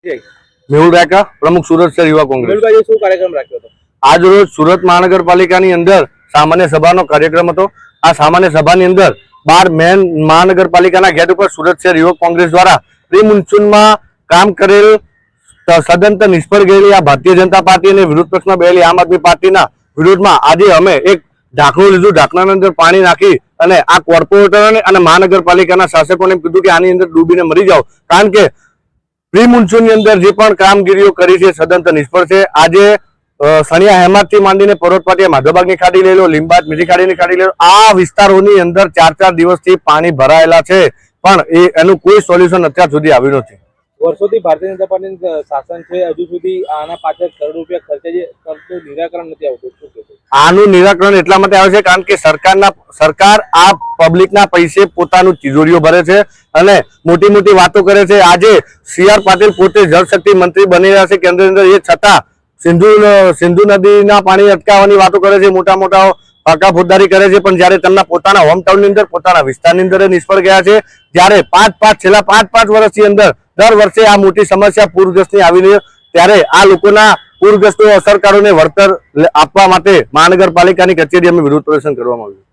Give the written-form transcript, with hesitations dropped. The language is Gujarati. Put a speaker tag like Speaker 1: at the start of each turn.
Speaker 1: મેહુલ રાકા, પ્રમુખ સુરત શહેર યુવા કોંગ્રેસ।
Speaker 2: મેહુલભાઈએ શું કાર્યક્રમ રાખ્યો હતો?
Speaker 1: આજ રોજ સુરત મહાનગરપાલિકાની અંદર સામાન્ય સભાનો કાર્યક્રમ હતો। આ સામાન્ય સભાની અંદર 12 મેન મહાનગરપાલિકાના ગેટ ઉપર સુરત શહેર યુવક કોંગ્રેસ દ્વારા પ્રી મોન્સૂનમાં કામ કરેલ સદંતર નિષ્ફળ ગયેલી આ ભારતીય જનતા પાર્ટી અને વિરોધ પક્ષમાં બેઠેલી આમ આદમી પાર્ટીના વિરોધમાં આજે અમે એક ઢાંકણું લીધું। ઢાંકણાની અંદર પાણી નાખી અને આ કોર્પોરેટરોને અને મહાનગરપાલિકાના શાસકોને કીધું કે આની અંદર ડૂબીને મરી જાઓ, કારણ કે પ્રી મોન્સૂનની અંદર જે પણ કામગીરીઓ કરી છે સદંતર નિષ્ફળ છે। આજે સણિયા હેમાદથી માંડીને પર્વત પાટિયા માધવબાગની ખાડી લઈ લો, લીંબાદ મીઠી ખાડીની ખાડી લઈ લો, આ વિસ્તારોની અંદર 4 દિવસથી પાણી ભરાયેલા છે, પણ એનું કોઈ સોલ્યુશન અત્યાર સુધી આવ્યું નથી।
Speaker 2: વર્ષોથી ભારતીય જનતા પાર્ટીનું શાસન છે, હજુ સુધી આના પાછળ કરોડ રૂપિયા ખર્ચે છે, પરંતુ નિરાકરણ નથી આવતું। શું કહેશો? આનું
Speaker 1: નિરાકરણ એટલા માટે આવે છે કારણ કે સરકાર આ પબ્લિકના પૈસે પોતાનું તિજોરીઓ ભરે છે અને મોટી મોટી વાતો કરે છે। આજે CR પાટીલ પોતે જળશક્તિ મંત્રી બની રહ્યા છે કેન્દ્રની અંદર, એ છતાં સિંધુ નદીના પાણી અટકાવવાની વાતો કરે છે, મોટા મોટા પાકા ફોજદારી કરે છે, પણ જ્યારે તેમના પોતાના હોમટાઉનની અંદર પોતાના વિસ્તારની અંદર નિષ્ફળ ગયા છે। જ્યારે છેલ્લા પાંચ વર્ષની અંદર દર વર્ષે આ મોટી સમસ્યા પૂરગ્રસ્તની આવી રહી, ત્યારે આ લોકોના પૂરગ્રસ્તો અસરકારોને વળતર આપવા માટે મહાનગરપાલિકાની કચેરી અમે વિરોધ પ્રદર્શન કરવામાં આવ્યું।